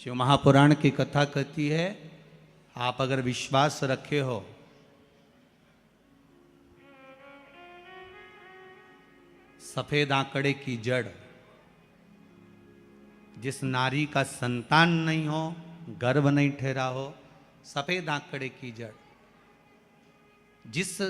शिव महापुराण की कथा कहती है, आप अगर विश्वास रखे हो सफेद आंकड़े की जड़, जिस नारी का संतान नहीं हो, गर्भ नहीं ठहरा हो, सफेद आंकड़े की जड़, जिस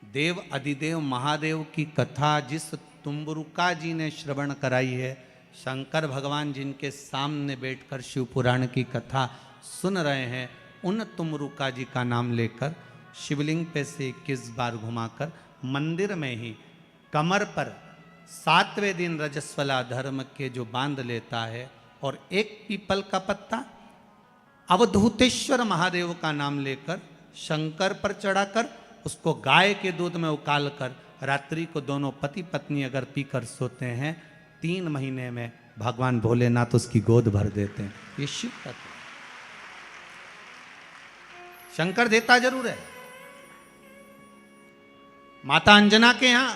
देव अधिदेव महादेव की कथा जिस तुम्बरुका जी ने श्रवण कराई है, शंकर भगवान जिनके सामने बैठकर शिव पुराण की कथा सुन रहे हैं, उन तुमरुका जी का नाम लेकर शिवलिंग पे से 21 बार घुमाकर मंदिर में ही कमर पर 7वें दिन रजस्वला धर्म के जो बांध लेता है और एक पीपल का पत्ता अवधूतेश्वर महादेव का नाम लेकर शंकर पर चढ़ाकर उसको गाय के दूध में उकाल कर रात्रि को दोनों पति पत्नी अगर पीकर सोते हैं, 3 महीने में भगवान भोलेनाथ उसकी गोद भर देते हैं। ये शिव तत्व। शंकर देता जरूर है। माता अंजना के यहां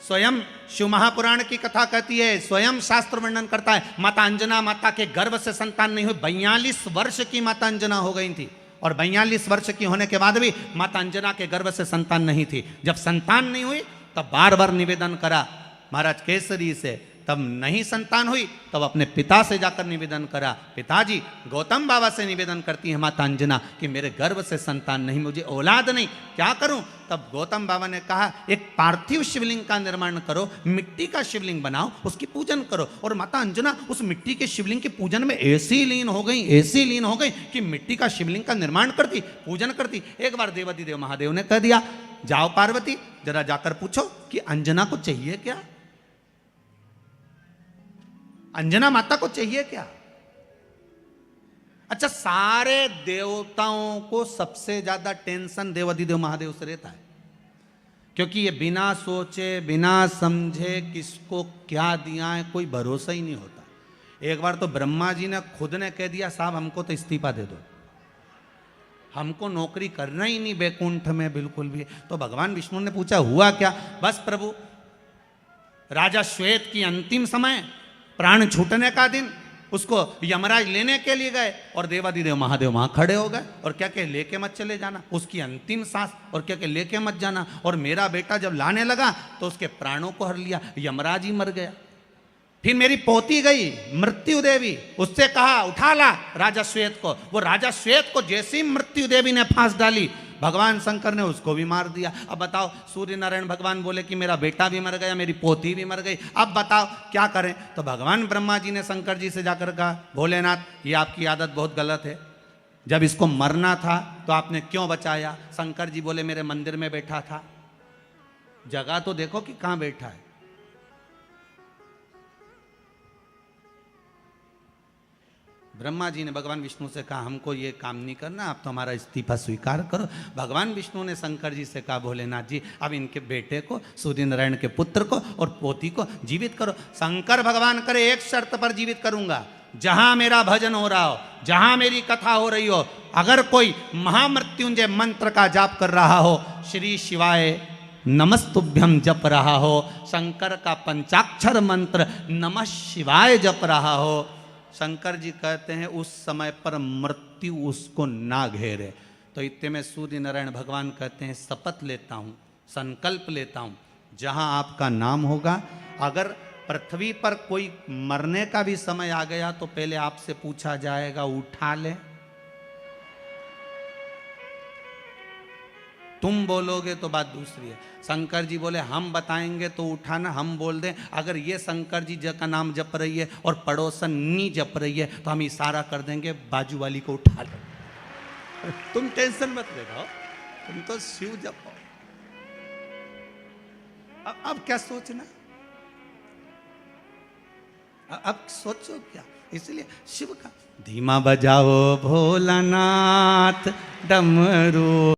स्वयं शिव महापुराण की कथा कहती है, स्वयं शास्त्र वर्णन करता है, माता अंजना माता के गर्भ से संतान नहीं हुई। 42 वर्ष की माता अंजना हो गई थी और 42 वर्ष की होने के बाद भी माता अंजना के गर्भ से संतान नहीं थी। जब संतान नहीं हुई तब बार बार निवेदन करा महाराज केसरी से, तब नहीं संतान हुई तब अपने पिता से जाकर निवेदन करा, पिताजी गौतम बाबा से निवेदन करती है माता अंजना कि मेरे गर्भ से संतान नहीं, मुझे औलाद नहीं, क्या करूं? तब गौतम बाबा ने कहा एक पार्थिव शिवलिंग का निर्माण करो, मिट्टी का शिवलिंग बनाओ, उसकी पूजन करो। और माता अंजना उस मिट्टी के शिवलिंग के पूजन में ऐसी लीन हो गई कि मिट्टी का शिवलिंग का निर्माण करती, पूजन करती। एक बार देवाधिदेव महादेव ने कह दिया, जाओ पार्वती जरा जाकर पूछो कि अंजना को चाहिए क्या, अंजना माता को चाहिए क्या। अच्छा, सारे देवताओं को सबसे ज्यादा टेंशन देवाधिदेव महादेव से रहता है, क्योंकि ये बिना सोचे बिना समझे किसको क्या दिया है कोई भरोसा ही नहीं होता। एक बार तो ब्रह्मा जी ने खुद ने कह दिया, साहब हमको तो इस्तीफा दे दो, हमको नौकरी करना ही नहीं बैकुंठ में बिल्कुल भी। तो भगवान विष्णु ने पूछा हुआ क्या? बस प्रभु, राजा श्वेत की अंतिम समय, प्राण छूटने का दिन, उसको यमराज लेने के लिए गए और देवाधिदेव महादेव वहां खड़े हो गए और क्या कहे, लेके मत चले जाना, उसकी अंतिम सांस, और क्या कहे, लेके मत जाना। और मेरा बेटा जब लाने लगा तो उसके प्राणों को हर लिया, यमराज ही मर गया। फिर मेरी पोती गई मृत्यु देवी, उससे कहा उठा ला राजा श्वेत को, वो राजा श्वेत को जैसे ही मृत्यु देवी ने फांस डाली, भगवान शंकर ने उसको भी मार दिया। अब बताओ, सूर्य नारायण भगवान बोले कि मेरा बेटा भी मर गया, मेरी पोती भी मर गई, अब बताओ क्या करें? तो भगवान ब्रह्मा जी ने शंकर जी से जाकर कहा, भोलेनाथ ये आपकी आदत बहुत गलत है, जब इसको मरना था तो आपने क्यों बचाया? शंकर जी बोले मेरे मंदिर में बैठा था, जगह तो देखो कि कहां बैठा है। ब्रह्मा जी ने भगवान विष्णु से कहा, हमको ये काम नहीं करना, आप तो हमारा इस्तीफा स्वीकार करो। भगवान विष्णु ने शंकर जी से कहा, भोलेनाथ जी अब इनके बेटे को, सूर्य नारायण के पुत्र को और पोती को जीवित करो। शंकर भगवान करे, एक शर्त पर जीवित करूंगा, जहां मेरा भजन हो रहा हो, जहां मेरी कथा हो रही हो, अगर कोई महामृत्युंजय मंत्र का जाप कर रहा हो, श्री शिवाय नमस्तुभ्यम जप रहा हो, शंकर का पंचाक्षर मंत्र नमः शिवाय जप रहा हो, शंकर जी कहते हैं उस समय पर मृत्यु उसको ना घेरे। तो इतने में सूर्य नारायण भगवान कहते हैं, शपथ लेता हूँ, संकल्प लेता हूँ, जहाँ आपका नाम होगा, अगर पृथ्वी पर कोई मरने का भी समय आ गया तो पहले आपसे पूछा जाएगा, उठा ले। तुम बोलोगे तो बात दूसरी है। शंकर जी बोले हम बताएंगे तो उठाना, हम बोल दें, अगर ये शंकर जी का नाम जप रही है और पड़ोसन नी जप रही है तो हम इशारा कर देंगे बाजू वाली को उठा लो। तुम टेंशन मत ले रहो, तुम तो शिव जपो। अब क्या सोचना, अब सोचो क्या? इसलिए शिव का धीमा बजाओ भोलानाथ डमरू।